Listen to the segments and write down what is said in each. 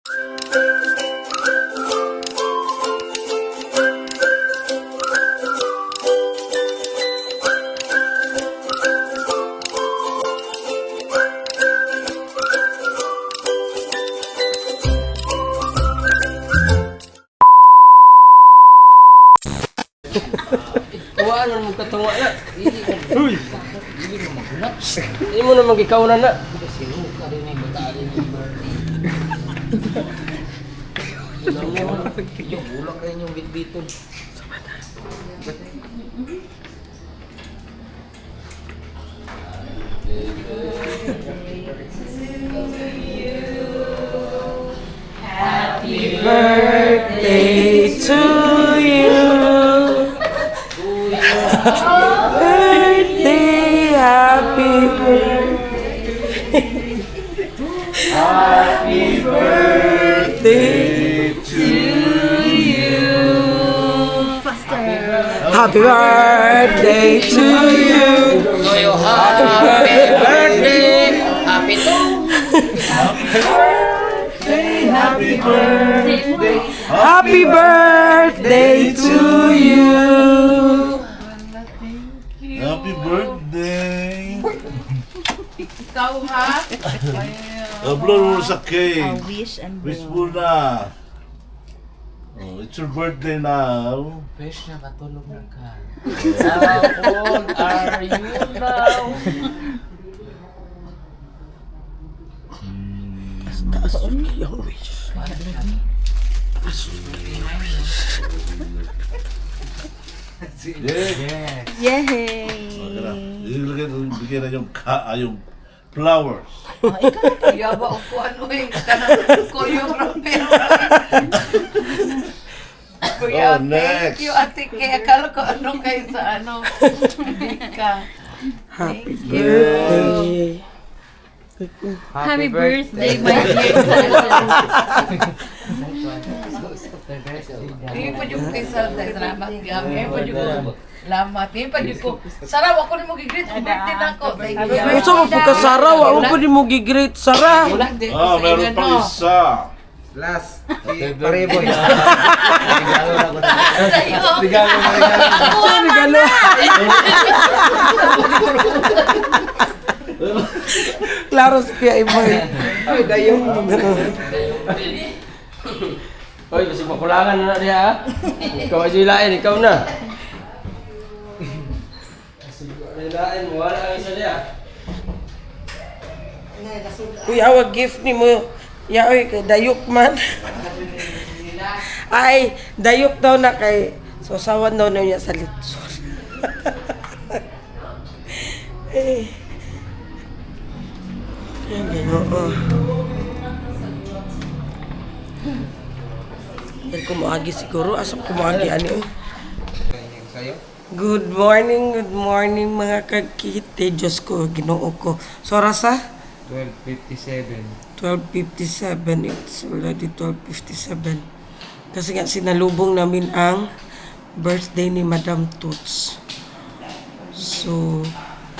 Tuwaan mo katunga na. Uy! Hindi mo naman gikaunan na. Ulang kayo yung bitbiton. Happy birthday to you. Birthday, happy birthday. Happy birthday to you. Happy birthday to you. Happy birthday! Happy to! Happy birthday. Happy birthday to you. Happy birthday! Ikaw ha? Blow mo sa cake. Wish and Wish mo na. Oh, it's your birthday now. Fresh na matulog na ka. How old are you now? Yung wish. Yeah. Yay! Bigyan na yung flowers. Kaya ba o kung ano yung choreographer? Kuya, Oh, next. thank you, ate. Kaya akala ko ano kayo sa ano. Hindi ka. Happy Thank you. birthday. Happy birthday, my dear Hindi pa yung kay Salda. Salamat ka. Hindi pa yung lamat. Hindi pa yung Saraw, ako ni mo gigreet. Birthday na ako. Thank you. Gusto mo po ka Sara, wala po di mo gigreet Sara. Wala, hindi ko Ah, sa meron inyo, pang no? isa. Last. Pareboy. Regalo na ko na. Tayo. Regalo na regalo. Sa regalo. Klaro si Pia Iboy. Ay, dayong. Hoy, kasi pakulangan na niya ha. Ikaw ay silain, ikaw na. Silain mo, wala ang isa niya. Kuya, wag gift ni mo. Yaoy, kay dayok man. Ay, dayok daw na kay sasawan daw na niya sa litson. Eh. Yan, oo. Yan kumuagi siguro. Asap kumuagi, ano. Sa'yo? Good morning mga kagkite. Diyos ko, ginoo ko. So, Rasa? 12:57. 12:57. It's already 12:57. Kasi nga sinalubong namin ang birthday ni Madam Toots. So,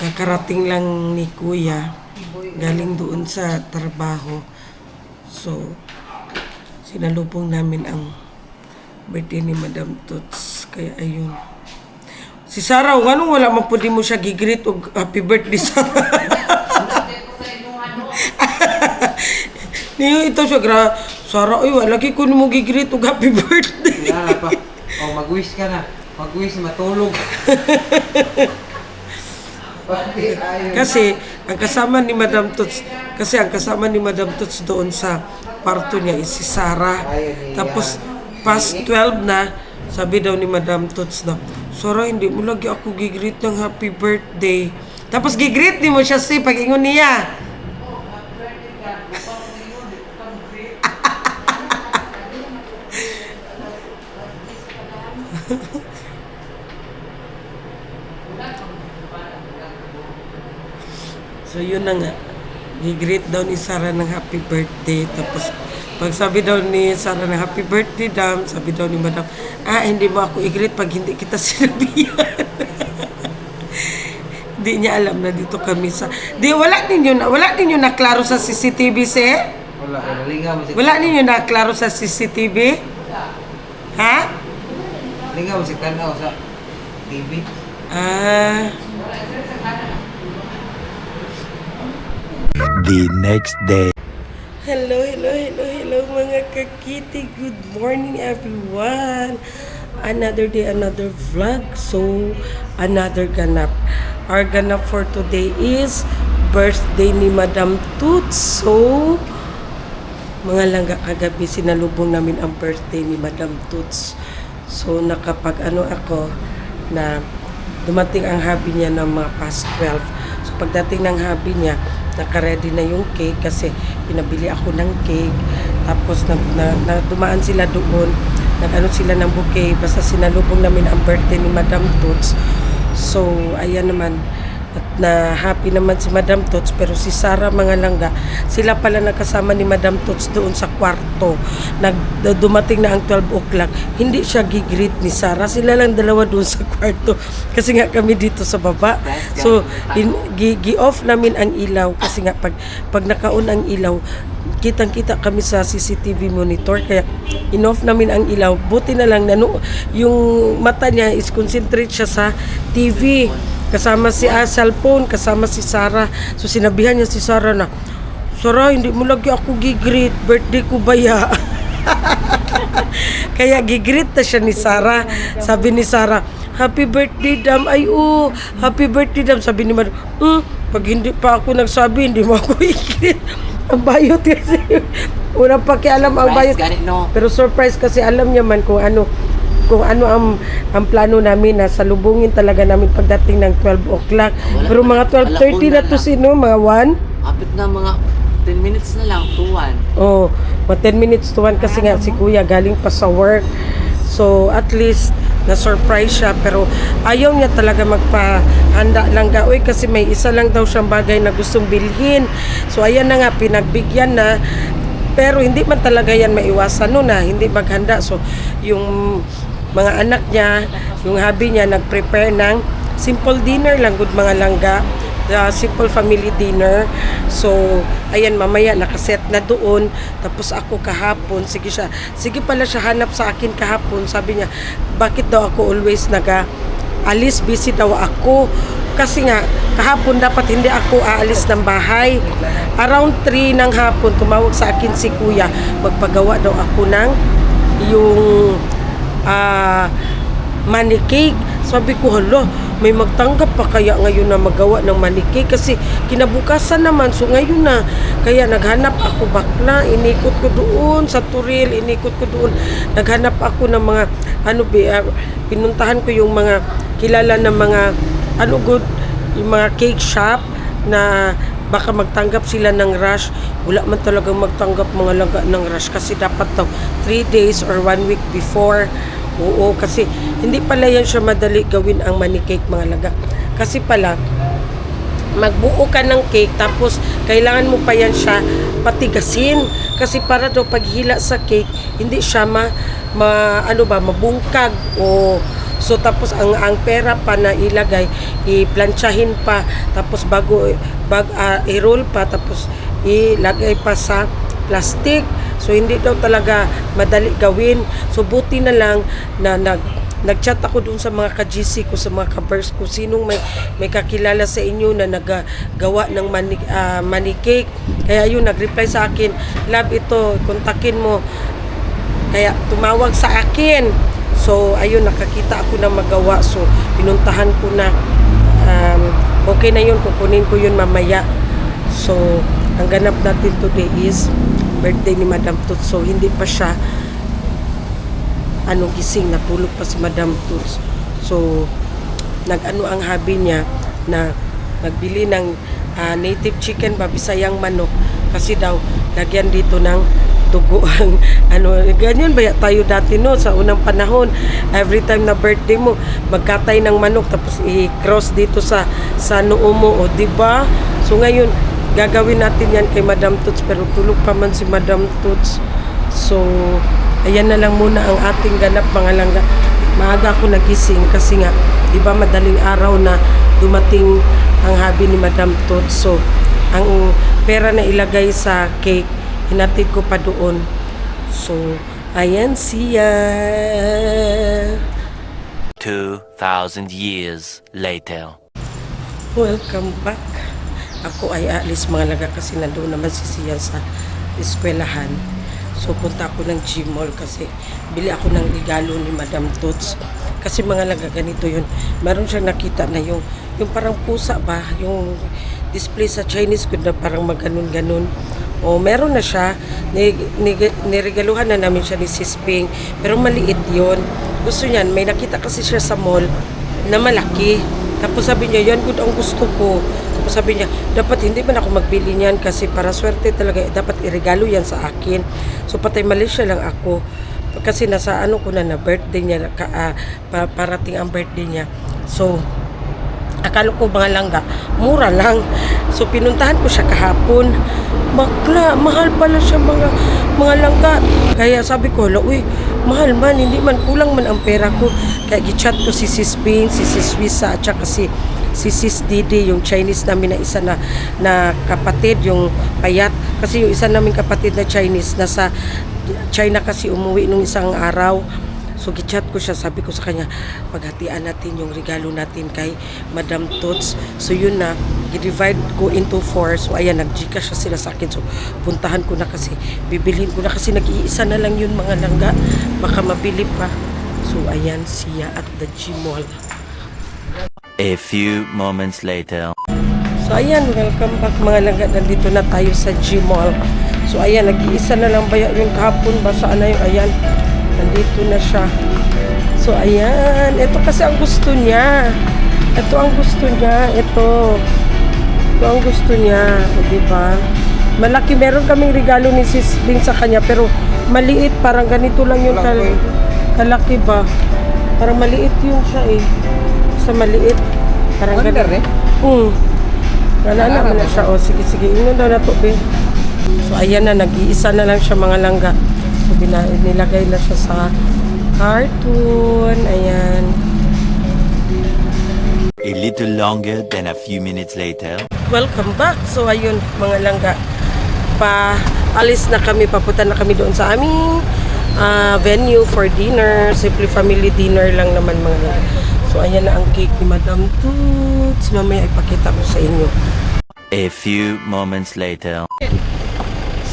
kakarating lang ni Kuya. Galing doon sa trabaho. So, sinalubong namin ang birthday ni Madam Toots. Kaya ayun. Si Sarah, anong wala man po di mo siya gigreet og happy birthday Sarah? Niyo ito siya Sarah, ay wala lagi ko ni mo gigreet og happy birthday. Wala pa. Oh, mag-wish ka na. Mag-wish, matulog. Kasi ang kasama ni Madam Toots doon sa kwarto niya is si Sarah. Tapos past 12 na, sabi daw ni Madam Toots na, Sarah, hindi mo lagi ako gigreet ng happy birthday. Tapos gigreet ni mo siya si pag-ingon niya. So yun na nga, gigreet daw ni Sarah ng happy birthday. Tapos pag sabi daw ni Sarah ng happy birthday daw, sabi daw ni Madam, hindi mo ako i-greet pag hindi kita sinabihan. Hindi niya alam na dito kami sa... wala ninyo na klaro sa CCTV, se? Wala. wala ka nalingaw mo si Wala ninyo naklaro sa CCTV? Ha? Lingaw mo si Kanaw sa TV. Ah, The next day. hello mga kakiti. Good morning everyone. Another day, another vlog. So, another ganap. Our ganap for today is birthday ni Madam Toots. So, mga langga kagabi sinalubong namin ang birthday ni Madam Toots. So, nakapag ako na dumating ang hubby niya ng mga past 12. So, pagdating ng hubby niya, naka-ready na yung cake kasi pinabili ako ng cake. Tapos dumaan sila doon, nag-ano sila ng bouquet, basta sinalubong namin ang birthday ni Madam Toots. So, ayan naman, at na happy naman si Madam Toots, pero si Sarah mga langga, sila pala nakasama ni Madam Toots doon sa kwarto. Dumating na ang 12 o'clock, hindi siya gigreet ni Sarah, sila lang dalawa doon sa kwarto kasi nga kami dito sa baba. So gi-off namin ang ilaw kasi nga pag naka-on ang ilaw, kitang-kita kami sa CCTV monitor, kaya in-off namin ang ilaw. Buti na lang yung mata niya is concentrate siya sa TV. Kasama si cellphone, kasama si Sarah. So sinabihan niya si Sarah na, Sarah, hindi mo lagi ako gigreet, birthday ko ba ya? Kaya gigreet na siya ni Sarah. Sabi ni Sarah, happy birthday dam. Ay happy birthday dam. Sabi ni Madam, pag hindi pa ako nagsabi, hindi mo ako gigreet. Ang bayot kasi. Unang pakialam ang bayot. Pero surprise kasi alam niya man kung ano ang plano namin na salubungin talaga namin pagdating ng 12 o'clock. Pero mga 12:30 na to mga 1. Kapit na mga 10 minutes na lang, to 1. Oh, mga 10 minutes to 1 kasi nga si Kuya galing pa sa work. So at least na-surprise siya, pero ayaw niya talaga magpahanda lang gaoy kasi may isa lang daw siyang bagay na gustong bilhin. So ayan na nga, pinagbigyan na. Pero hindi man talaga yan maiwasan na hindi maghanda. So yung mga anak niya, yung hubby niya, nag-prepare ng simple dinner lang, good mga langga. Simple family dinner. So, ayan, mamaya nakaset na doon. Tapos ako kahapon, sige pala siya hanap sa akin kahapon. Sabi niya, bakit daw ako always alis, busy daw ako. Kasi nga, kahapon dapat hindi ako aalis ng bahay. Around 3 ng hapon, tumawag sa akin si Kuya. Magpagawa daw ako ng yung money cake. Sabi ko, hala, may magtanggap pa kaya ngayon na magawa ng money cake kasi kinabukasan naman. So ngayon na, kaya naghanap ako bakla, inikot ko doon sa Turil, naghanap ako ng mga pinuntahan ko yung mga kilala ng mga yung mga cake shop na baka magtanggap sila ng rush. Wala man talagang magtanggap mga langga ng rush kasi dapat daw 3 days or 1 week before. Oo, kasi hindi pala yan siya madali gawin ang money cake mga langga. Kasi pala, magbuo ka ng cake tapos kailangan mo pa yan siya patigasin. Kasi para daw paghila sa cake, hindi siya mabungkag o so tapos ang pera pa na ilagay, iplantsahin pa, tapos bago i-roll pa, tapos ilagay pa sa plastic. So hindi daw talaga madali gawin. So buti na lang na nag-chat ako doon sa mga ka-GC ko, sa mga ka-bers ko, sinong may kakilala sa inyo na naggawa ng money cake. Kaya yun, nag-reply sa akin, love, ito, kontakin mo. Kaya tumawag sa akin. So, ayun, nakakita ako na magawa. So, pinuntahan ko na. Okay na yun, kukunin ko yun mamaya. So, ang ganap natin today is birthday ni Madam Toots. So, hindi pa siya gising, natulog pa si Madam Toots. So, ang hubby niya na nagbili ng native chicken, Bisayang manok. Kasi daw, lagyan dito ng dugo ang ganyan ba tayo dati sa unang panahon, every time na birthday mo magkatay ng manok tapos i-cross dito sa noo mo, o diba? So ngayon gagawin natin yan kay Madam Toots, pero tulog pa man si Madam Toots. So ayan na lang muna ang ating ganap mga langga. Maaga ako nagising kasi nga diba madaling araw na dumating ang hubby ni Madam Toots. So ang pera na ilagay sa cake hinatid ko pa doon. So, ayan siya. 2,000 years later. Welcome back. Ako ay alis mga laga kasi nandoon naman si Sian sa eskwelahan. So punta ako ng Gmall kasi bili ako ng regalo ni Madam Toots. Kasi mga laga ganito yun. Meron siyang nakita na yung parang pusa ba? Yung display sa Chinese good na parang maganon-ganon. O meron na siya. Niregaluhan na namin siya ni Sis Ping. Pero maliit yon. Gusto niyan. May nakita kasi siya sa mall na malaki. Tapos sabi niya, yan good ang gusto ko. Tapos sabi niya, dapat hindi man ako magbili niyan kasi para swerte talaga, dapat iregalo yan sa akin. So patay Malaysia lang ako. Kasi nasa ano ko na birthday niya, parating ang birthday niya. So, akala ko mga langga, mura lang. So pinuntahan ko siya kahapon. Bakla, mahal pala siya mga langga. Kaya sabi ko, uy, mahal man, hindi man, kulang man ang pera ko. Kaya gichat ko si Sis Ping, si Sis Wisa, at saka si Sis Didi, yung Chinese namin na isa na kapatid, yung payat. Kasi yung isa namin kapatid na Chinese, nasa China kasi umuwi nung isang araw. So gichat ko siya, sabi ko sa kanya, paghatian natin yung regalo natin kay Madam Toots. So yun na, i-divide ko into 4. So ayan, nag-Gcash siya sila sa akin. So puntahan ko na kasi, bibilhin ko na kasi nag-iisa na lang yun mga langga. Baka mabili pa. So ayan siya at the Gmall. A few moments later. So ayan, welcome back mga langga. Nandito na tayo sa Gmall. So ayan, nag-iisa na lang ba yung kahapon ba? Saan na yung ayan? Nandito na siya. So ayan, ito kasi ang gusto niya. Ito ang gusto niya. Ito ang gusto niya. O diba? Malaki, meron kaming regalo ni Sis Bing sa kanya pero maliit, parang ganito lang yung kalaki ba? Parang maliit yung siya eh. Sa maliit. Parang Wonder ganito. eh. Wala naman na siya. O sige, inon daw na to, be. So ayan na, nag-iisa na lang siya mga langga. So nilagay na siya sa cartoon. Ayan. A little longer than a few minutes later. Welcome back. So ayun mga langga. Alis na kami, papunta na kami doon sa aming venue for dinner. Simple family dinner lang naman mga langga. So ayan na ang cake ni Madam Toots. Mamaya ipakita ko sa inyo. A few moments later.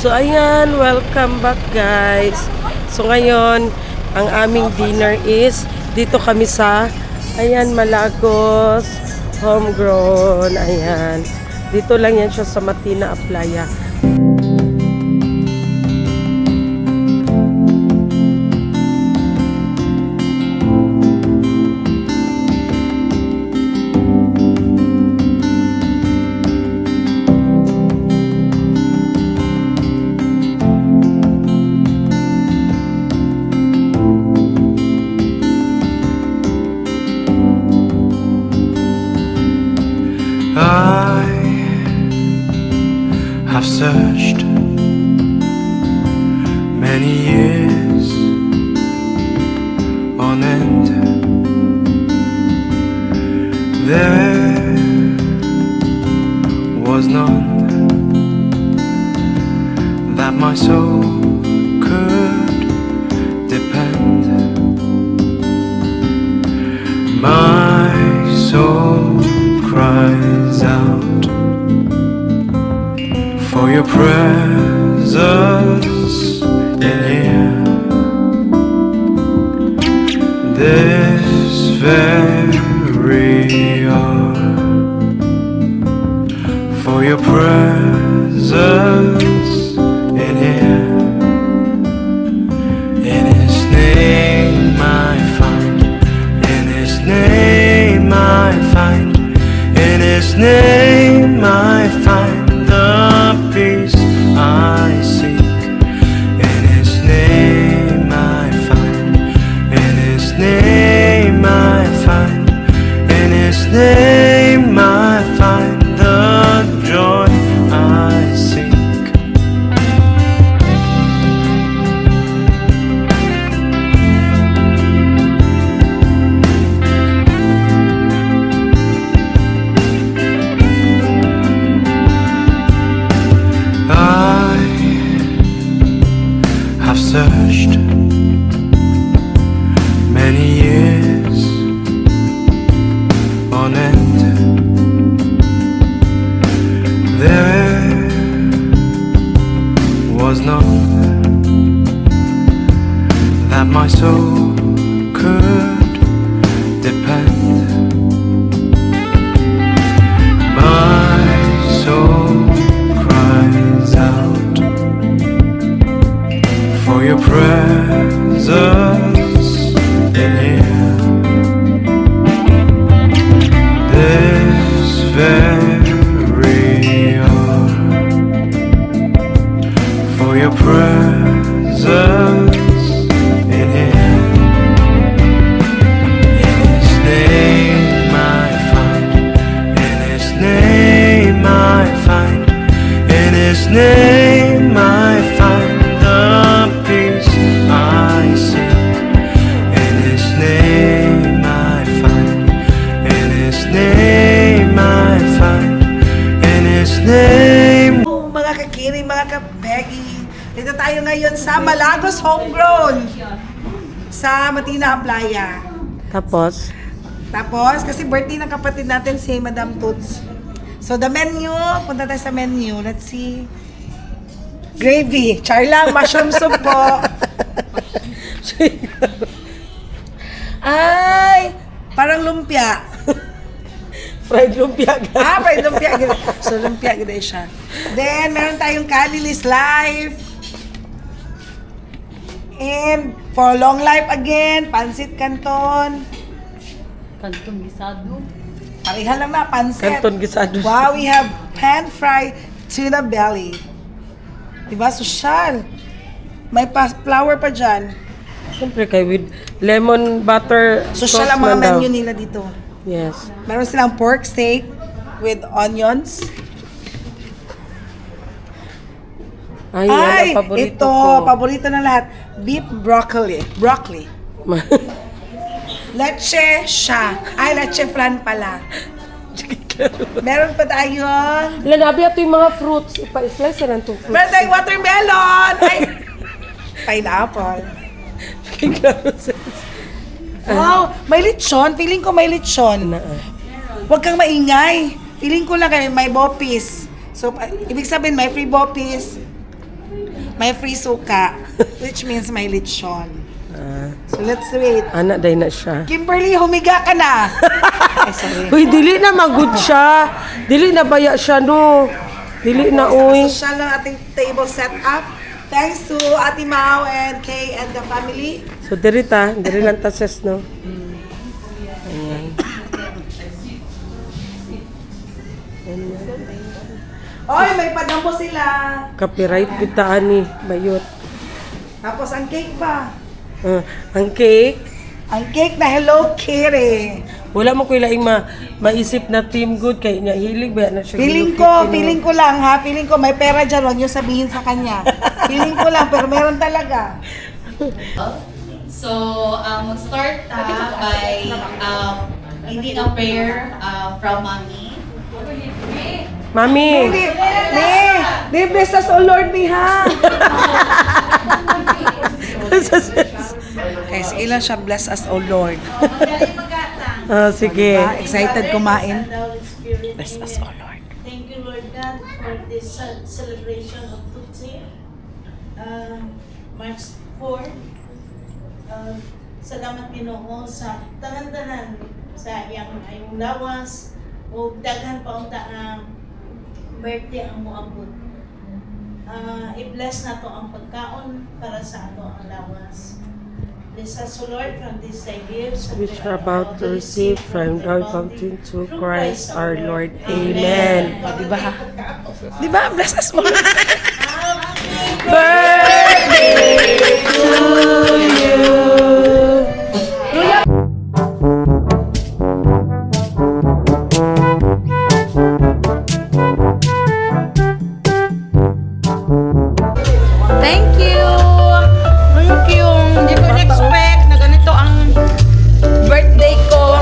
So ayan, welcome back guys. So ngayon, ang aming dinner is dito kami sa ayan, Malagos Homegrown. Ayan. Dito lang yan siya sa Matina Aplaya. I've searched many years on end. There was none that my soul could depend. My soul cries out for your presence in here. This very hour, for your presence in here. In His name I find, in His name I find, in His name I find the peace I seek. In His name I find, in His name I find, in His name I find the joy I crashed many years on end. There was none that my soul could depend. My soul cries out for your presence in here. This very hour, for your presence in here. In His name I find, in His name I find, in His name I find the peace I seek. In His name I find, in His name I find, in His name. Mga kakiri, mga kapegi, dito tayo ngayon sa Malagos Homegrown sa Matina Playa. Tapos, Kasi birthday ng kapatid natin si Madam Toots. So the menu, punta tayo sa menu. Let's see. Gravy. Char lang, mushroom soup po. Ay, parang lumpia. fried lumpia. Fried lumpia. So, lumpia ganda siya. Then, meron tayong Kalilis Life. And, for long life again, Pansit Canton. Kantong gisado. Pareha lang na, pansit. Canton gisado. Wow, we have pan-fried tuna belly. Diba, sosyal. May flour pa dyan. Siyempre kay with lemon butter Sosyal sauce ang mga man daw. menu nila dito. Yes. Meron silang pork steak with onions. Ay, Ay, yan ang paborito ito, ko. paborito ng lahat. Beef broccoli. Leche siya. Ay, leche flan pala. Meron pa tayong... Lanabi ato yung mga fruits. Ipa-slice na itong fruits. Meron tayong watermelon! Ay! Pineapple. Wow! May lechon. Feeling ko may lechon. Huwag kang maingay. Feeling ko lang kayo may bopis. So, ibig sabihin may free bopis. May free suka. Which means may lechon. So, let's wait. Anak, day na siya. Kimberly, humiga ka na! Ay, sorry. Uy, dili na magud siya. Dili na baya siya, no. Dili na, uy. Social lang ating table setup. Thanks to Ate Mau and Kay and the family. So, diri lang tases, no. Ayan. Oy, may padampo sila. Copyright bitaan ni Bayot. Tapos ang cake pa. Ang cake, Ang cake na Hello Kitty. wala mo ko ilaing maisip na team good kay niya hilig ba na siya. Feeling ko lang ha. Feeling ko may pera dyan. Huwag niyo sabihin sa kanya. Feeling ko lang, pero meron talaga. So, mag-start by leading a prayer from Mommy. Mami. May bless us, O Lord, may ha. Okay, sige lang siya. Bless us, O Lord. Sige. Excited kumain. Bless us, O Lord. Thank you, Lord God, for this celebration of Tutsi, March 4. Salamat Ginoo sa tanan-tanan sa iyang lawas o daghan pa unta nga birthday ang moabot. I-bless na to ang pagkaon para sa ato ang lawas. Bless us, O Lord, from these thy gifts Which are about to receive from thy fountain through Christ our Lord. Amen. Diba? Diba? Bless us, O Lord. Birthday to you. Thank you! Thank you! Hindi ko na-expect na ganito ang birthday ko.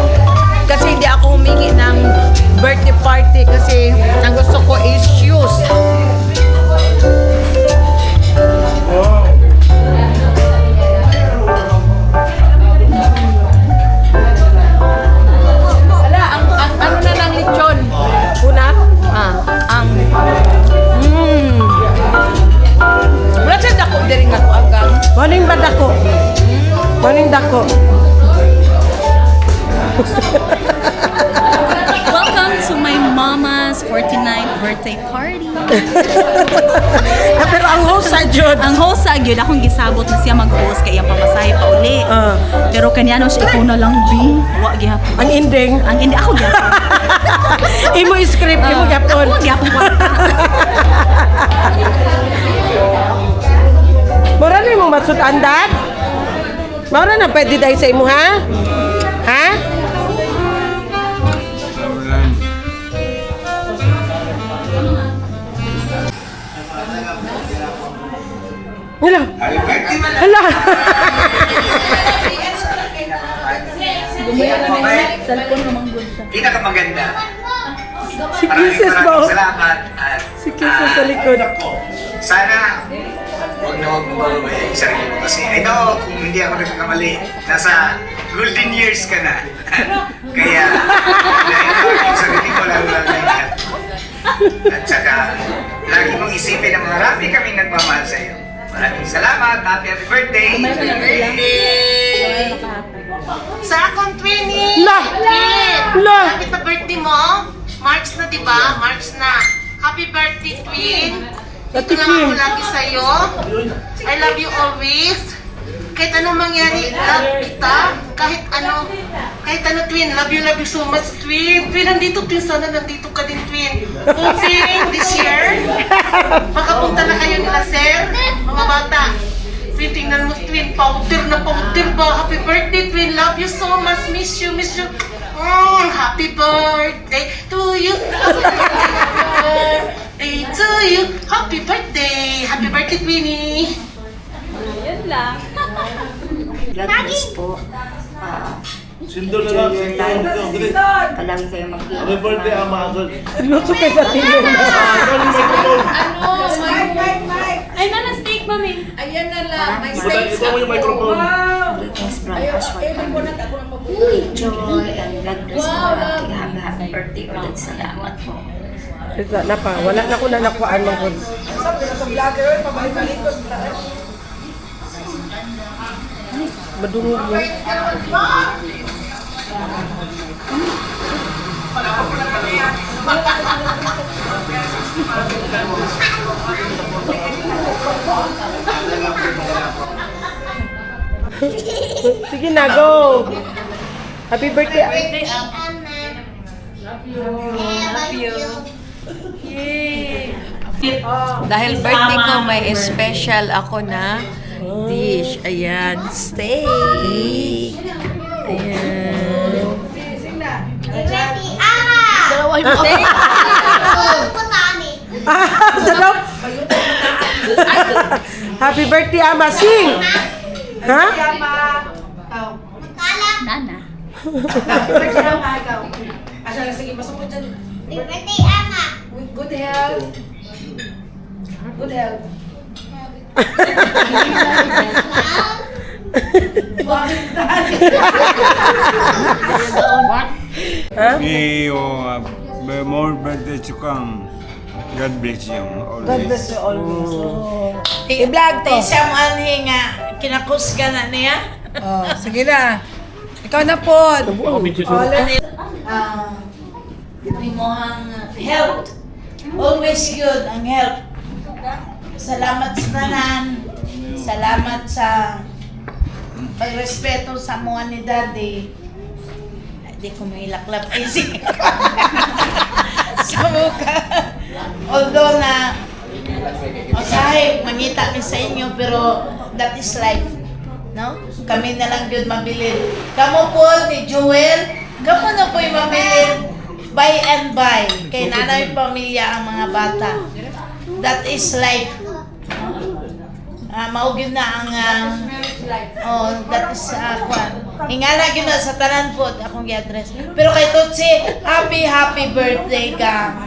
Kasi hindi ako humingi ng birthday party kasi ang gusto ko is shoes. Morning ba dako? Morning dako. Welcome to my mama's 49th birthday party. Pero ang host sa Jud. Ang host sa gyud akong gisabot na siya mag-host kay iyang pamasahe pa uli. Pero kanya siya ikaw na lang bi. Wa gyapon. Ang ending. Ang hindi ako gyapon. Imo script, imo gyapon. Ako gyapon kwarta. Mura na mo matsutandan? Mura na pwede dahil sa imo, ha? Ha? Hala. Hala. Pinakamaganda. Si Kisses ba? Salamat at Si Kisses sa likod. sana huwag na huwag mo bababayan yung sarili mo kasi I know kung hindi ako nagkakamali, nasa golden years ka na. Kaya dahil ko yung sarili ko lalo lang na ingat. At saka lagi mong isipin na marami kaming nagmamahal sa iyo. Maraming salamat. Happy birthday! Sa akong twinning! La! La! Happy sa birthday mo? March na, di ba? March na. Happy birthday, twin! Dito lang ako lagi sa'yo. I love you always. Kahit anong mangyari, love kita. Kahit ano, twin. Love you so much, twin. Twin, nandito, twin. Sana nandito ka din, twin. Hoping this year, makapunta na kayo nila, sir. Mga bata. Twin, tingnan mo, twin. Powder na powder ba? Happy birthday, twin. Love you so much. Miss you, miss you. Happy birthday to you. Happy birthday to you. Happy birthday. Happy birthday, Twinnie. Yan lang. God bless po. Sindo na lang. Palagi kayo mag-iingat. Happy birthday, Ama. Luto kayo sa tingin na. Ay, nana steak, mami. Ayan na lang. May Ito mo yung microphone. Greetings from Ashwat. With joy and God bless po. Happy birthday ulit. Salamat po. Na pa, wala na ko na nakuhaan ng good. Madungog yun. Sige na, go! Happy birthday! Dahil birthday ko, may special ako na dish. Ayan, steak. Ayan. Dalawang steak. Happy birthday, Ama! Sing! Ha? Nana. Sige, pasok mo dyan. Birthday, Ama. With good health. Good health. More birthday to come. God bless you always. God bless you always. I-vlog to. Siya mo anhi nga, kinakus ka na niya. Oh, sige na. Ikaw na po. Imohang health. Always good ang health. Salamat sa tanan. Salamat sa pagrespeto sa mga ni Daddy. Hindi ko mahilaklap isip. Sa mukha. Although na sahib, mangita mi sa inyo, pero that is life. No? Kami na lang yun mabilin. Kamu po ni Joel, kamu na po yung mabilin. Buy and buy. Kay nanay pamilya ang mga bata. That is life. Maugin na ang that is kwan. Ingala gyud na sa tanan po akong gi-address. Pero kay Tutsi, happy birthday ka.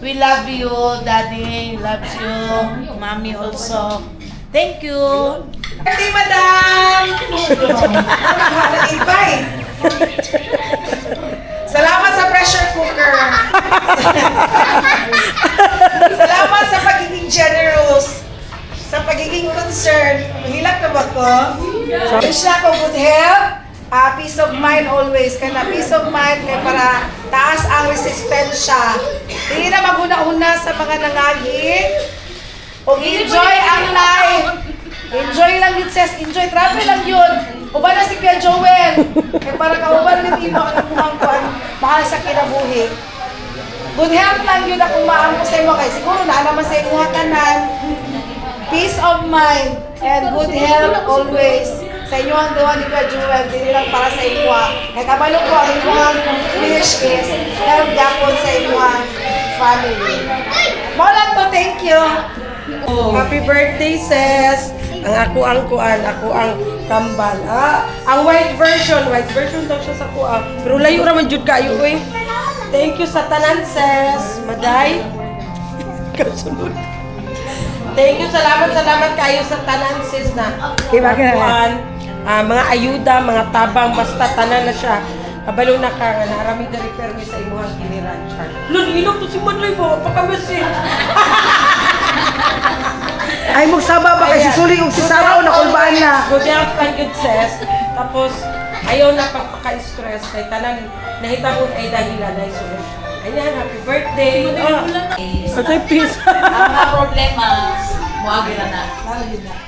We love you, Daddy loves you, Mommy also. Thank you. Birthday, madam! Invite. Salamat sa pressure cooker. Salamat sa pagiging generous. Sa pagiging concerned. Mahilak na ba ko? Wish na ko good health, peace of mind always. Kaya na peace of mind, kaya para taas ang resistensya. Hindi na maghuna-huna sa mga nangagi. O enjoy ang life. Enjoy lang yun, sis. Enjoy. Travel lang yun. Uba na si Kuya Joel. Kaya para kauban ni Tino ang imuhang kuhan. Mahal sa kinabuhi. Good health lang yun akong maampo sa imo. Kaya siguro na naman sa imuhang kanan. Peace of mind and good health always. Sa inyong gawa ni Kuya Joel, hindi lang para sa imuha. Kaya kabalo ko ang imuhang wish is health yapon sa imuhang family. Maulan to, thank you. Happy birthday, sis! Ang ako ang kuan, ako ang kambal. Ang white version daw siya sa kuan. Pero layo raman jud kayo eh. Thank you sa tanan, sis. Maday. Kasunod. Thank you, salamat kayo sa tanan, sis na. Kuan, mga ayuda, mga tabang, basta tanan na siya. Kabalo na ka nga, narami na repair sa imuhang giliran, Char. Lord, ilog to si Maday mo, pagkamesin. Ay, magsaba ba kasi suling og si Sarah o nakulbaan na. Good health lang good, sis. Tapos, ayaw na pagpaka-stress. Kaya tanan, nahitabon ay dahilan na isulong. Ayan, happy birthday. Okay, peace. Ang problema, muagi na.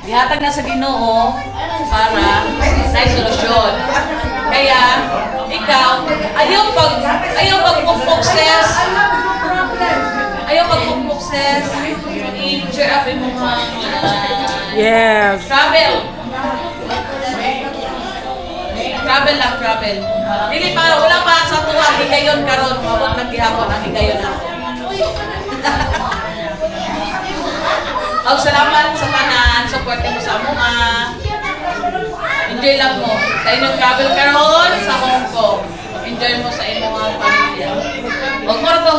Ihatag na sa Ginoo para na solusyon. Kaya ikaw ayaw pag-focus. I-cheer up mo Yes. travel. Travel. Dili pa wala pa sa tuwa higayon karon, wag naghihapon ang higayon ako. Og salamat sa tanan, support mo sa mga. Enjoy lang mo sa inyong travel karon sa Hong Kong. Enjoy mo sa inyong mga pamilya. Og mo to.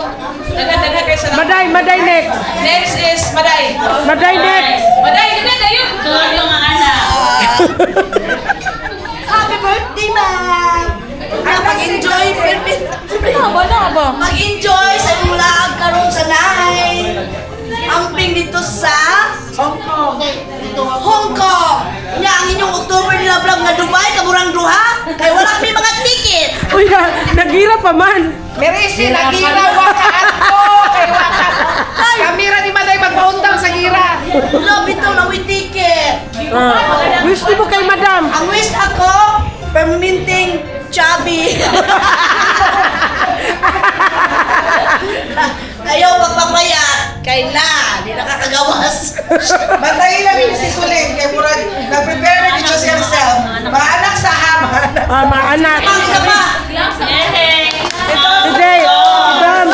Daga kay salamat. Maday next. Next is Maday. Maday next. Maday gid dayon. So yung mga anak. Happy birthday, ma'am! Mag-enjoy, mag-enjoy sa inyong laag karon sa nahay. Amping dito sa Hong Kong. Nya ang inyong October nila vlog nga Dubai, kamurang duha. Kay wala kami mga ticket. Uy, nagira pa man. Merisi, nagira, wakaan ko. Kay wakaan. Kamera ni Maday magpaundang sa gira. Love ito na with ticket. Wish mo kay madam. Ang wish ako, permanenteng chubby. Ayaw magpapayat. Kay na, di nakakagawas. Bantayin lang yun si Suling. Kay murag, nag-prepare na dito siya herself. Maanak sa hama. Maanak. Mami ka pa. Today, madam.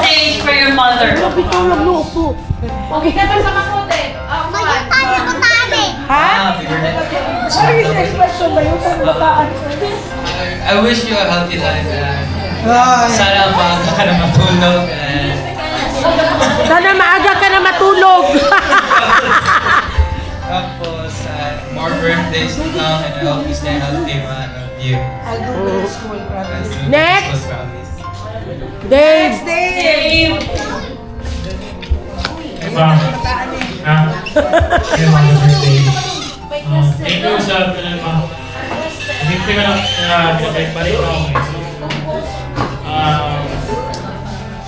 Thanks for your mother. Okay ka sa makote. Ha? Sorry, expression ba yung sagutaan? I wish you a healthy life and sana maaga ka na matulog and Sana maaga ka na matulog. tapos more birthdays to come and I hope you stay healthy man of you. I'll do the school, promise. Next. Promise. Dave. Dave! Thank you sa pinalma. Hindi ka na pinabalik ako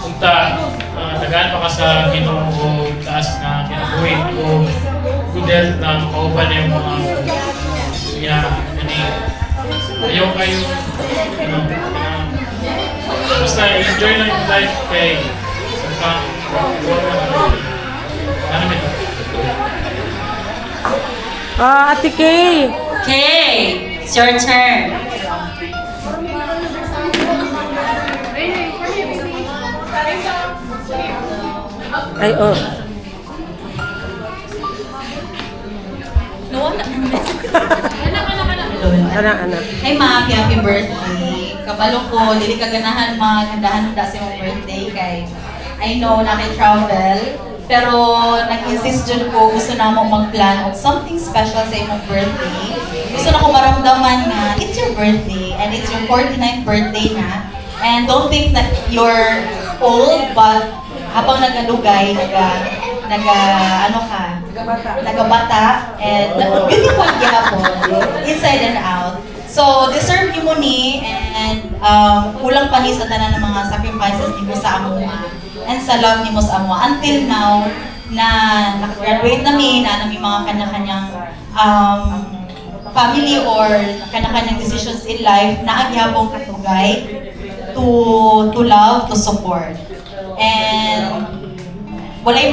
punta, tagaan pa ka sa Ginoo, taas na kinabuhi o good health na makauban na yung mga ayaw kayo basta enjoy lang yung life kay sa Ate Kay. Okay, it's your turn. Ay, oh. Anak. Hey ma, happy birthday. Kabalo ko, dili ka ganahan maghandahan-handa sa imong birthday kay I know na kay travel, pero nag-insist dyan ko gusto na mo mag-plan of something special sa imong birthday. Gusto na ko maramdaman nga it's your birthday and it's your 49th birthday na. And don't think that you're old, but habang nagalugay, nagabata, and beautiful gihapon, inside and out. So, deserve niyo mo ni, and kulang pa ni sa tanan ng mga sacrifices niyo sa amuha, and sa love niyo mo sa amuha. Until now, na nakagraduate namin, na namin mga kanya-kanyang family or kanya-kanyang decisions in life, na agyapong katugay to love, to support. And walay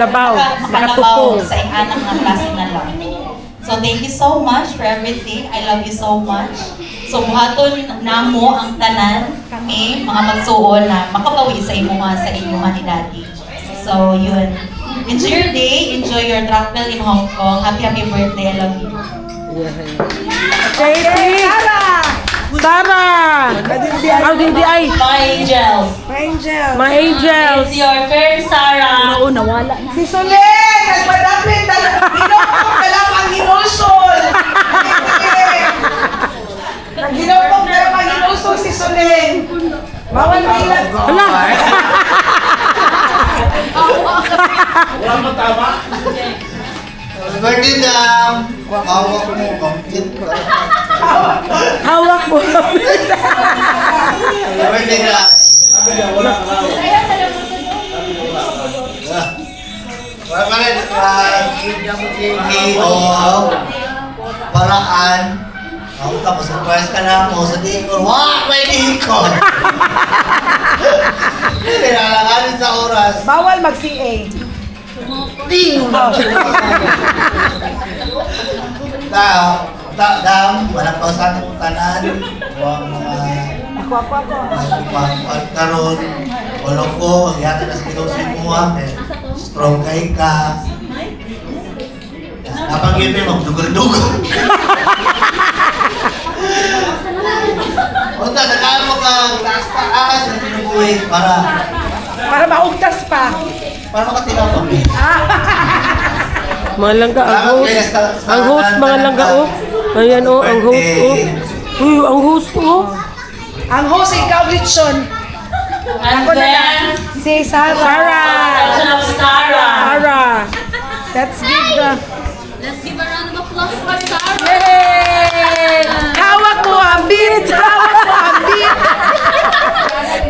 Labaw, makalabaw sa anak ng klase na love. So thank you so much for everything. I love you so much. So buhaton namo ang tanan kami mga magsuon na makabawi sa imuha sa inyuha ni Daddy. So yun. Enjoy your day, enjoy your travel in Hong Kong. Happy birthday, I love you. Katie! Sarah! How did I? My angels. My angels! It's your fair Sarah. Oo, nawala na. Si Solen! Nagpadapin! Ginopong dalawang hinulsol! Ginopong dalawang hinulsol si Solen! Bawal na ilan. Hala! Wala matama. Birthday Dam! Hawak mo, complete ka. Hawak mo! Birthday Dam! Wala pa rin, paraan. Ako tapos surprise ka na mo sa Dicor. Wah! May Dicor! Kailangan sa oras. Bawal mag-CA. Dam, wala pa sa ating tanan. Huwag mga karon. Wala ko, yata na sa kinusin mo strong kay ka. Napag-ibig mo, dugur-dugur. O tagaan mo kang taas-taas ng tinubuhin Para maugtas pa. para makatinaw pa. Mga langga, ang host. Ang host, mga langga, oh. Ayan, oh, ang host, oh. Uy, ang host, oh. Ang host, ikaw, Litson. And then, Si Sarah. Sarah. Let's give the... Let's give a round of applause for Sarah. Yay! Hawak mo ang beat! Hawak mo ang beat!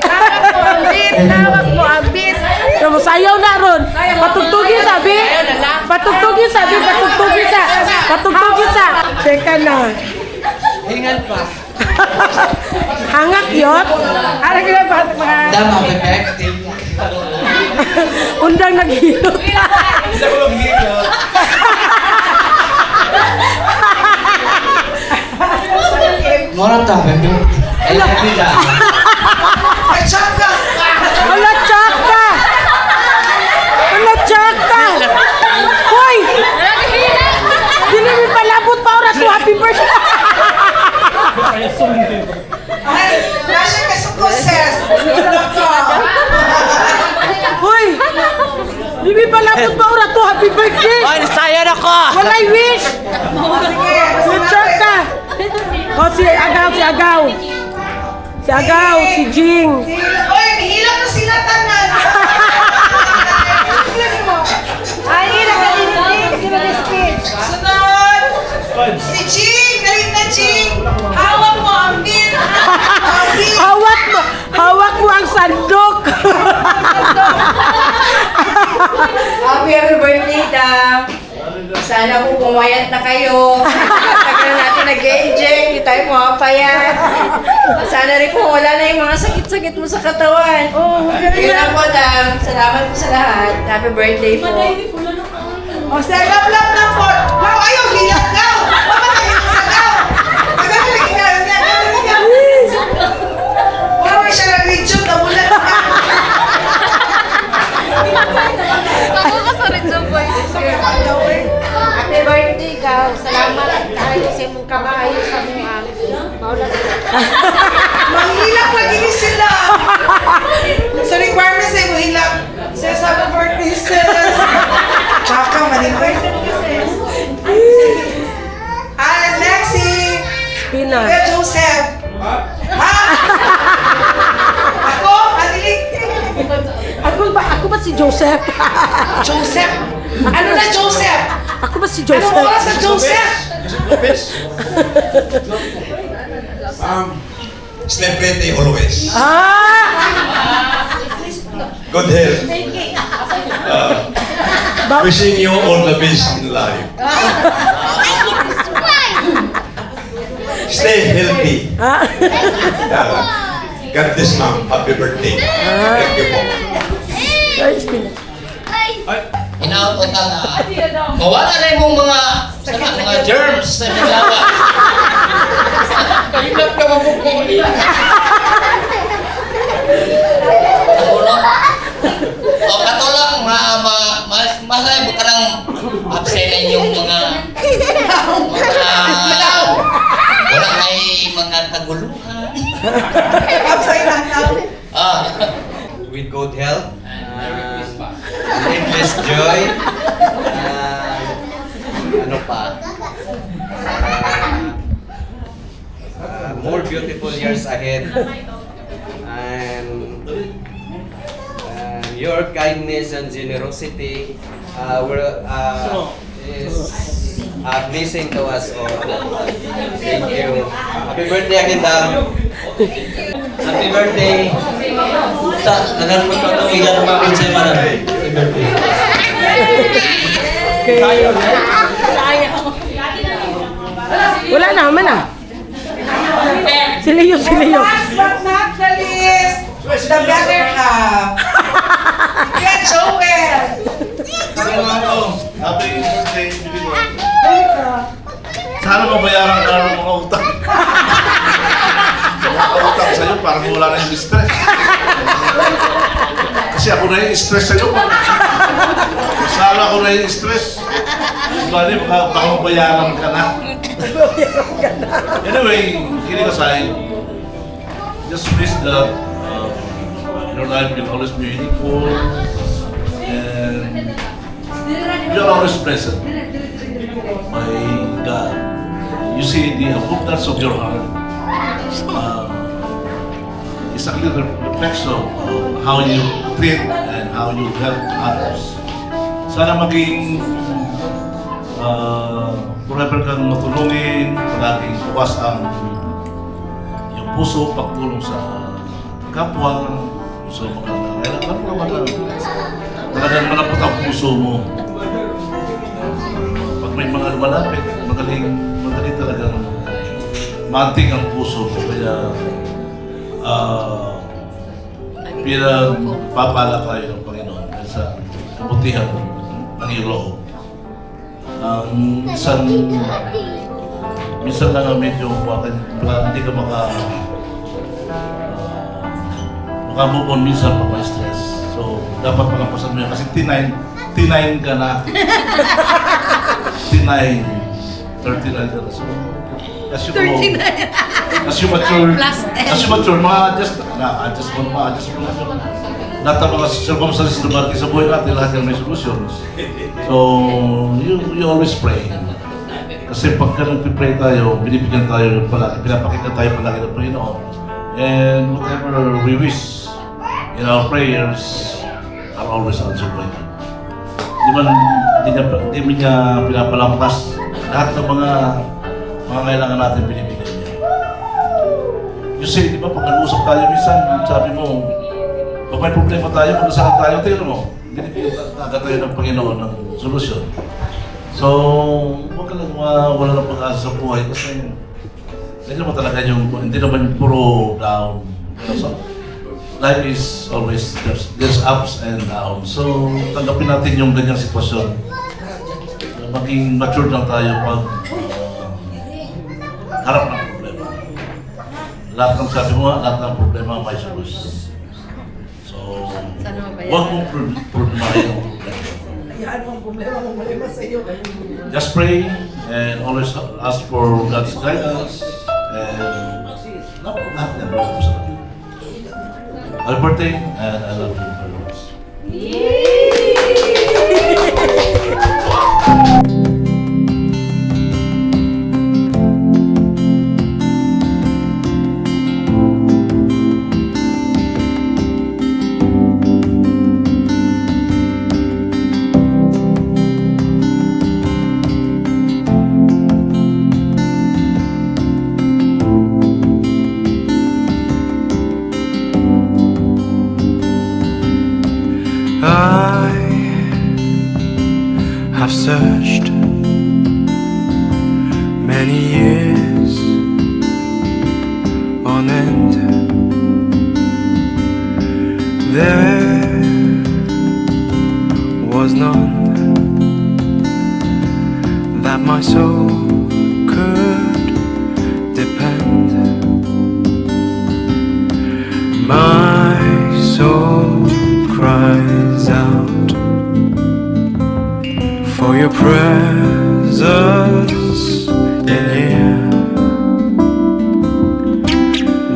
Hawak mo ang beat! Hawak mo ang beat! Pero sayaw na ron. Patugtugin sabi. Patugtugin sabi. Patugtugin sa. Patugtugin sa. Teka na. Hingan pa. Hangak yun. Ano gila ba mga... Dama, bebek. Undang naghilot. Morang ta, bebek. Ay, happy da. Ay, tsaka! Wala tsaka. Wala tsaka. Hoy! Dili mi palabot pa oras to happy birthday. Ay, nasa ka sa process! Hoy! Dili mi palabot pa oras to happy birthday. Ay, sayang ako! Walay wish. Sige, Si tsaka. O si Agaw. Si Agaw, si Jing. Oy, nihilak na sila tanan! Ay, hirap na din. Sige, mag-speech. Sunod! Si Jing! Dali na, Jing! Hawak mo ang beat! Ang beat! Hawak mo ang sandok. Happy birthday, Dam! Sana po pumayat na kayo. Tagal natin nag-inject, di tayo pumapayat. Sana rin po wala na yung mga sakit-sakit mo sa katawan. Yun lang po, Dam. Salamat po sa lahat. Happy birthday po. O, love na po! Wow, ayaw, hilak daw! Mamatagin sa daw! Magagaling ka rin niya! Wow, siya nag-reach na bulan na! Ako ka sa rin dyan, boy. Happy birthday, Gaw. Salamat tayo sa imong kabayo sa mga maulat. Manghilak lagi ni sila! Sa requirements ay mahilak. Siya sa birthday sis! Tsaka, maling birthday sis! Next si... Pina. Kuya Joseph! Ha? Ako? Adilig? Joseph. Joseph? Ano na Joseph? Ako ba si Joseph? Anong oras sa Joseph? Stay pretty always. Good health. Wishing you all the best in life. Stay healthy. God bless, ma'am. Happy birthday. Thank you po. Inaot ka na. Mawala na yung mga germs sa bilawan. Kailap ka mabukuli. O katulang, masaya mo ka ng absent yung mga wala ay mga kaguluhan. Upside down. With good health, endless joy, ano pa? More beautiful years ahead. And your kindness and generosity is a blessing to us all. Thank you. Happy birthday again, Dam. Happy birthday. Tagal mo ito ilan ng mga kinsay man. Happy birthday. Wala na, man na. Si Leo. Last but not the least, the better half. Yeah, Joel. Happy birthday, Bibigo. Sana mabayaran ka ng mga utang. Mga utang sa'yo, parang wala na yung stress. Kasi ako na yung stress sa'yo. Sana ako na yung stress. Bali, baka mabayaran ka na. Anyway, kidding aside, just wish that your life will always be meaningful and you're always present. My God, you see the abundance of your heart. It's a clear reflection of how you treat and how you help others. Sana maging forever kang matulungin, palaging bukas ang yung puso pagtulong sa kapwa, sa mga nangangailangan. Talagang malapot ang puso mo. Pag may mga malapit, magaling talagang manting ang puso mo. Kaya pinagpapala kayo ng Panginoon dahil sa kabutihan ng iyong loob. Minsan lang medyo hindi ka makamove on minsan pag may stress. So, dapat malampasan mo yan kasi T9 ka na. T9, 39 ka na. So, as you grow, as you mature, ma-adjust mo na. Lahat ng mga circumstances na barating sa buhay natin, lahat yan may solutions. So, you always pray. Kasi pagka nagpipray tayo, binibigyan tayo palagi, pinapakita tayo palagi ng Panginoon. And whatever we wish in our prayers are always answered by God. Hindi niya pinapalampas. Lahat ng mga kailangan natin binibigyan niya. You say, di ba, pag nag-usap tayo minsan, sabi mo, pag may problema tayo, kung nasakit tayo, tingnan mo, binibigyan agad tayo ng Panginoon ng solusyon. So, huwag ka lang wala ng pag-asa sa buhay kasi hindi naman talaga hindi naman puro down. So, life is always, there's ups and downs. So, tanggapin natin yung ganyang sitwasyon. Maging mature lang tayo pag harap ng problema. Lahat ng sabi mo, lahat ng problema may solusyon. So, huwag mong problemahin ang problema. Just pray and always ask for God's guidance and lahat na mo sa kanila. Happy birthday and I love you very much. I've searched many years on end. There was none that my soul could depend. My soul cries out for your presence in here.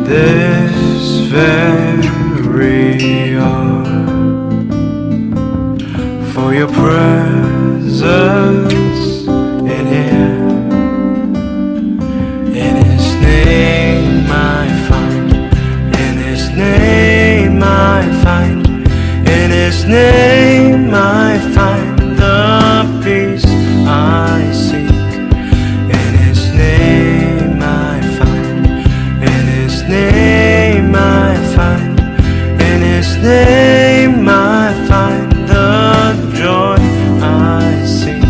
This very hour, for your presence in here. In His name I find, in His name I find, in His name I find the peace I seek. In His name I find, in His name I find, in His name I find the joy I seek.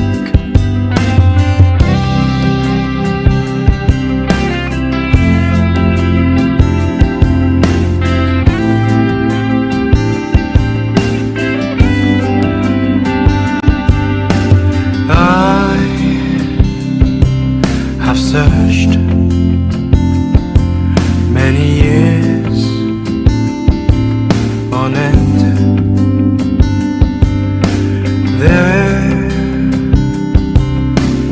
I have searched many years on end. There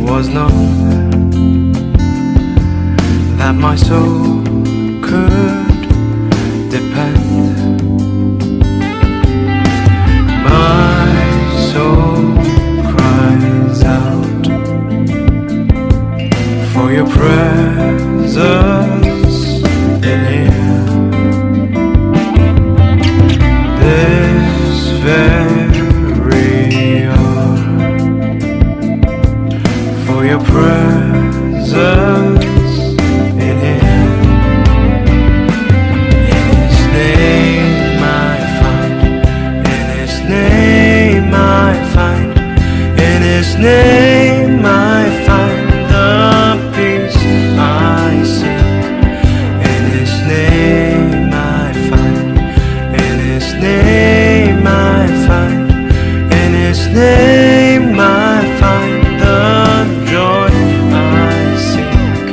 was none that my soul could depend. My soul cries out for your presence in here. This very hour, for your presence in here. In His name I find, in His name I find, in His name I find the peace I seek. In His name I find, in His name I find, in His name I find the joy I seek.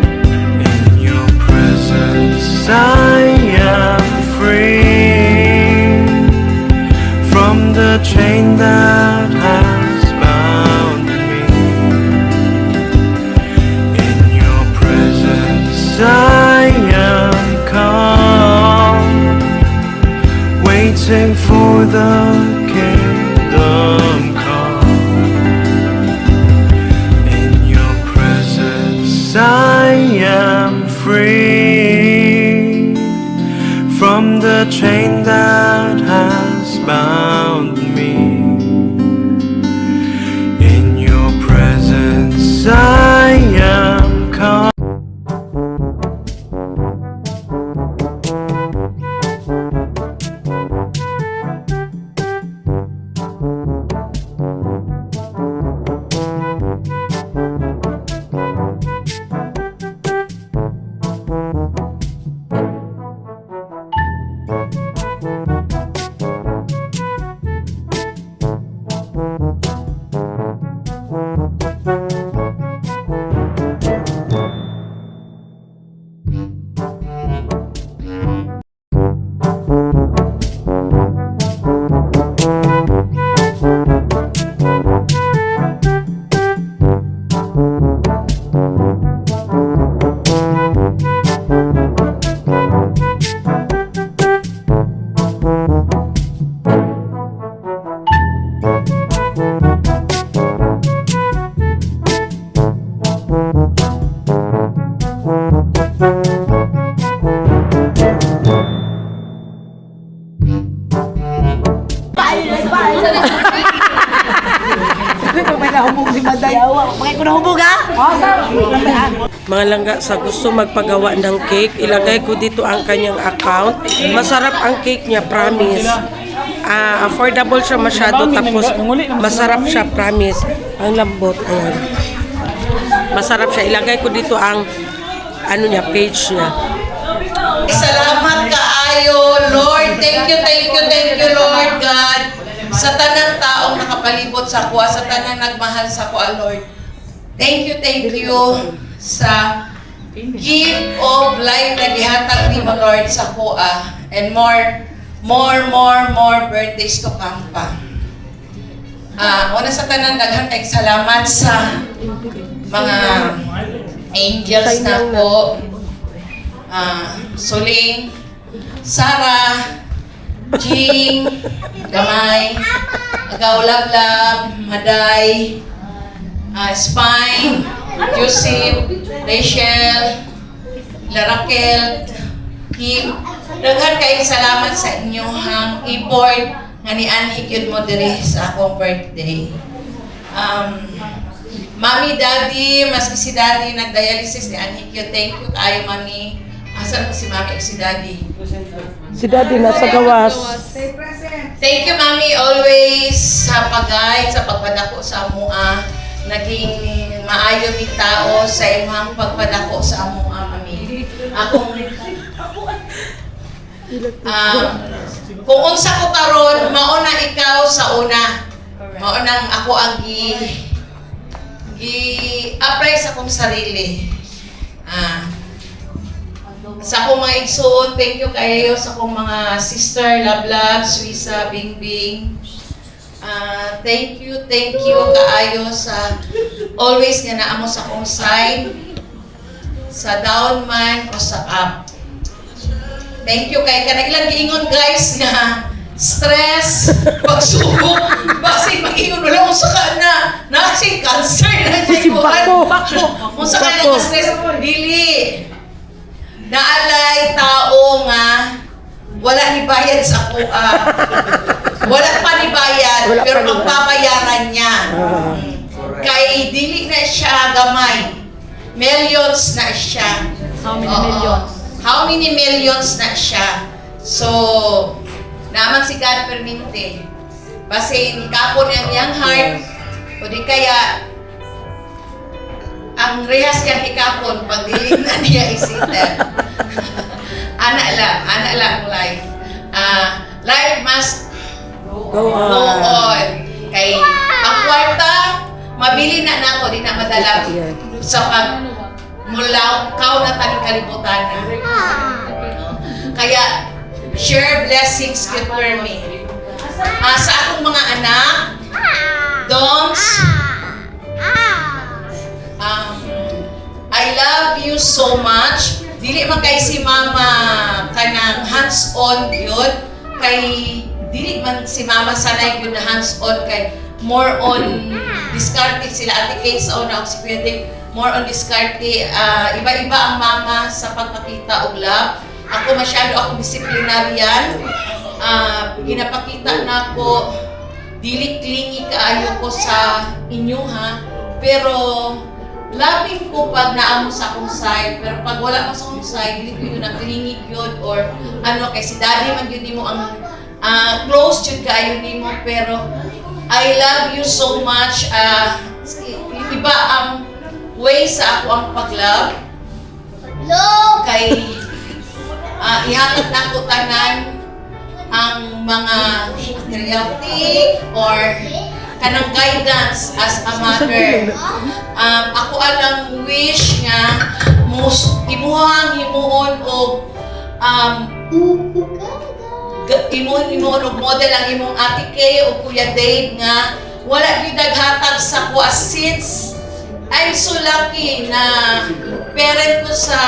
In your presence I am free from the chain that has bound me. In your presence I am calm, waiting for the kingdom come. In your presence I am free from the chain that has bound me. In your presence I am calm. Mga langga, sa gusto magpagawa ng cake, ilagay ko dito ang kanyang account. Masarap ang cake niya, promise. affordable siya masyado, tapos masarap siya, promise. Ang lambot, ayan. Masarap siya. Ilagay ko dito ang ano niya, page niya. Salamat kaayo, Lord. Thank you, Lord God. Sa tanang taong nakapalibot sa kuha, sa tanang nagmahal sa kuha, Lord. Thank you sa gift of life na gihatag ni mo, Lord, sa kuha. And more birthdays to come pa. Una sa tanan, daghan kayong salamat sa mga angels na po. Suling, Sarah, Jing, Gamay, Agaw Lablab, Maday, Spine, Joseph, Rachel, Larakel, Kim. Daghan kayong salamat sa inyong effort nga ni-anhik yun mo diri sa akong birthday. Mami, Daddy, maski si Daddy nag-dialysis ni anhik yun. Thank you kayo, Mami. Asan po si Mami at si Daddy? Si Daddy nasa gawas. Thank you, Mami, always sa pag-guide, sa pagpadako sa amua. Naging maayo mi tao sa imong pagpadako sa amua, Mami. Kung unsa ko karon, mauna ikaw sa una. Maunang ako ang gi-apply sa akong sarili. Sa akong mga igsoon, thank you kayo sa akong mga sister, Lablab, Suisa, Bingbing. Thank you kaayo sa always nga naamo sa akong side, sa down man o sa up. Thank you kay kanang giingon guys nga stress, pagsubok, basi mag-ingon wala mo sa na si cancer na siya kung sa kanang stress, dili naalay tao nga wala ni bayad sa kuha. Wala pa ni bayad, pero magpapayaran niya. Kay dili na siya gamay. Millions na siya. How many millions? How many millions na siya? So, naman si God perminte. Basi nikapon ang iyang heart, o di kaya ang rehas kang ikapon, pag dilig na niya isitan. Anak lang life. Life must go on. Kay ang kwarta, mabili na nako, di na madala sa mulaw, kau na taning kalibutan na. Kaya, share blessings with me. Sa akong mga anak, Doms, I love you so much. Dili man kay si mama kanang hands-on yun. Kay dili man si mama sanay yun na hands-on kay more on diskarte sila ate Kay sa una o si Kuya Dave, more on diskarte. Iba-iba ang mama sa pagpakita og love. Ako masyado ako disiplinaryan. Ginapakita na ako dili clingy kaayo ko sa inyo ha. Pero loving ko pag naamo sa akong side, pero pag wala pa sa akong side, dili ko yun na clingy yun or ano kay si daddy man yun mo ang close yun kaayo nimo, pero I love you so much. Iba ang way sa ako ang pag-love. Kay ihatag na ko tanan ang mga patriotic or kanang guidance as a mother. Ako alang wish nga imuhang himuon og imuhon og model ang imong ate Kay o Kuya Dave nga wala gyud naghatag sa kuha since I'm so lucky na parent ko sa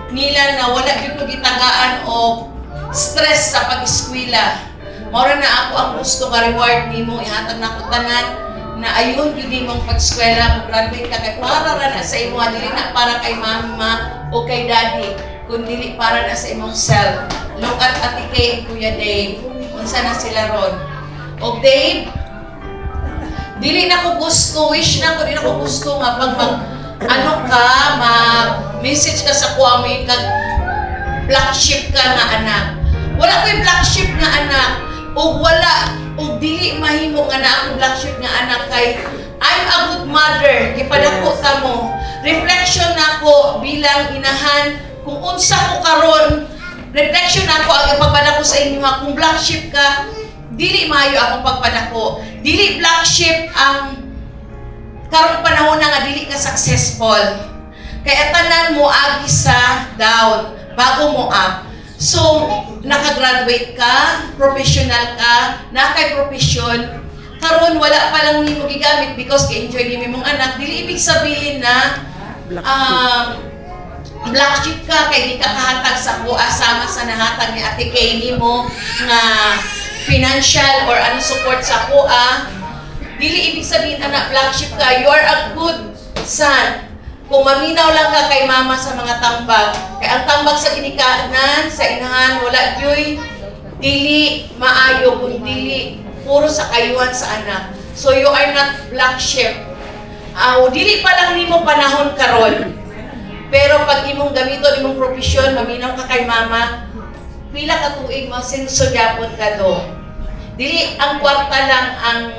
nila na wala gyud ko gitagaan og stress sa pag-eskwela. Maura na ako ang gusto nga reward nimo ihatag na ko tanan na ayun gyud nimong pag-eskwela, mag-graduate ka kay para ra na sa imo, dili na para kay mama o kay daddy, kundi para na sa imong self. Look at Ate Kay and Kuya Dave, unsa na sila ron. Og Dave, dili na ko gusto, wish na ko, dili na ko gusto nga pag mag-message ka sa kuha mo kag black sheep ka nga anak. Wala ko yung black sheep nga anak. ug wala ug dili mahimo nga na ako black sheep nga anak kay I'm a good mother, gipadako ta mo. Reflection nako bilang inahan kung unsa ko karon. Reflection nako ang ipagpadako sa inyo ha. Kung black sheep ka, dili maayo akong pagpadako. Dili black sheep ang karong panahon na nga dili ka successful. Kaya tanan mo agi sa down bago mo up. So, nakagraduate ka, professional ka, nakay profession, karon wala pa lang nimo gigamit because ka-enjoy ni mong anak. Dili ibig sabihin na black sheep ka kay di ka kahatag sa kuha sama sa nahatag ni Ate Kay nimo nga financial or ano support sa kuha. Dili ibig sabihin anak black sheep ka, you are a good son. Kung maminaw lang ka kay mama sa mga tambag, kay ang tambag sa ginikanan, sa inahan, wala yoy dili maayo kung dili puro sa kayuhan sa anak. So you are not black sheep. Dili pa lang nimo panahon karon. Pero pag imong gamiton imong profesyon, maminaw ka kay mama, pila ka tuig mo sinsugyapon ka do. Dili ang kwarta lang ang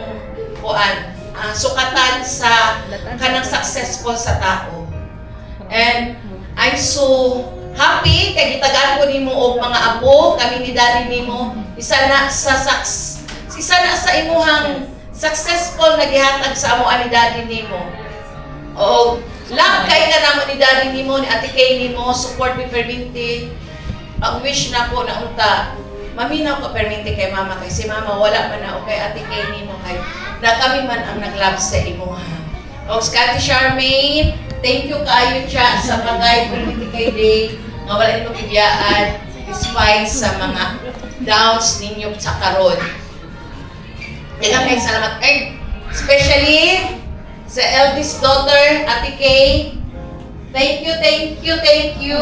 sukatan sa kanang successful sa tao. And I'm so happy kay gitagaan ko nimo og mga apo, kami ni daddy nimo, isa na sa imuhang successful na gihatag sa amo ani daddy nimo. O love kay ka namo ni daddy nimo, ni Ate Kay nimo, support mi perminti. Ang wish na ko na unta maminaw ka perminti kay mama kay si mama wala man na o kay Ate Kay nimo kay na kami man ang naglove sa imuha. O Scotty Charmaine, thank you kaayo siya sa bagay perminti kay Day nga wala nimo gibiyaan despite sa mga doubts ninyo sa karon. Kaya kay salamat kay especially sa eldest daughter Ate Kay. Thank you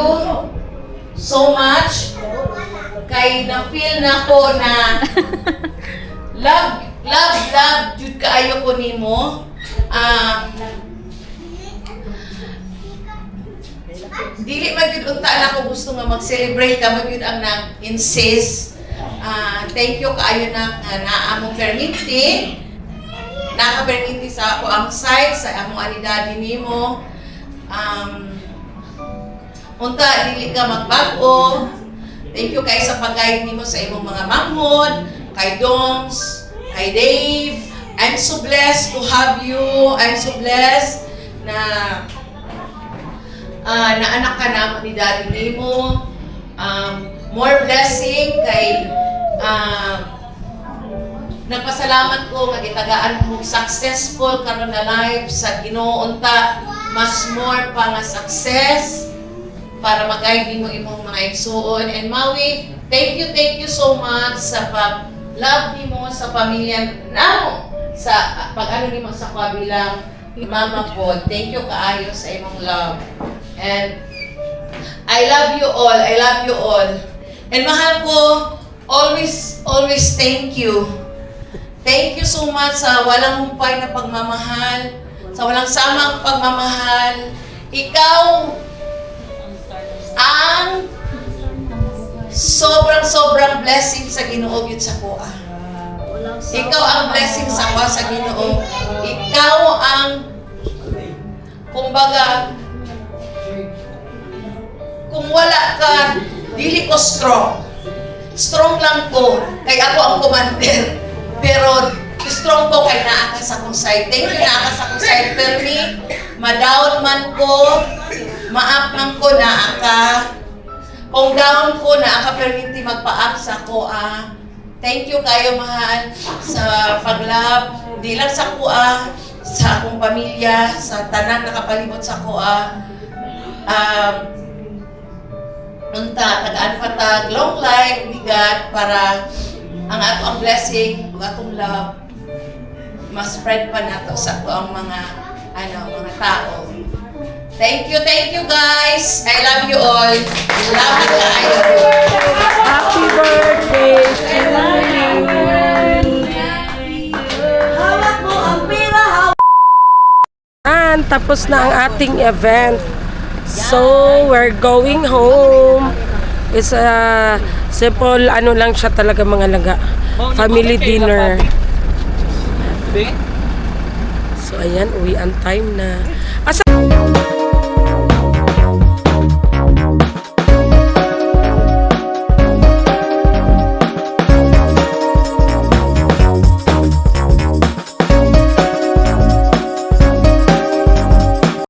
so much. Kay na-feel na ko na love jud kaayo ko nimo. Dili man jud unta na ko gusto nga mag-celebrate ka man jud ang nag-insist. Thank you kaayo na naamong perminti. Naka-perminti sa ako ang side sa among ani daddy nimo. Unta dili ka magbago. Thank you kay sa pag-guide nimo sa imong mga manghod, kay Dongs, kay Dave. I'm so blessed to have you. I'm so blessed na anak ka namo ni daddy nimo. More blessing kay nagpasalamat ko nga gitagaan mo successful karon na life sa Ginoo unta mas more pa nga success para mag-guide mo imong mga igsuon. And Maui, thank you so much sa pag-love nimo sa pamilya namo sa pag-ano nimo sa kabilang mama po. Thank you kaayo sa imong love. And I love you all. And mahal ko, always thank you. Thank you so much sa walang humpay na pagmamahal, sa walang samang pagmamahal. Ikaw ang sobrang blessing sa Ginoo gyud sa kuha. Ikaw ang blessing sa kuha sa Ginoo. Ikaw ang kumbaga kung wala ka dili ko strong. Strong lang ko kay ako ang commander. Pero strong ko kay naa ka sa kong side. Thank you naa ka sa kong side. Pero ni ma-down man ko, ma-up man ko naa ka. Kung down ko naa ka perminti magpa-up sa kuha. Thank you kayo mahal sa pag-love. Di lang sa kuha, sa akong pamilya, sa tanan nakapalibot sa kuha. Unta, tagaan patag, long life, bigat, para ang ato ang blessing, ang atong love, ma-spread pa nato sa ato ang mga tao. Thank you guys. I love you all. Love you guys. Happy birthday to you. Hawak mo ang pera, Tapos na ang ating event. So, we're going home. It's Simple, ano lang siya talaga mga laga. Family dinner. So, ayan, uwian time na.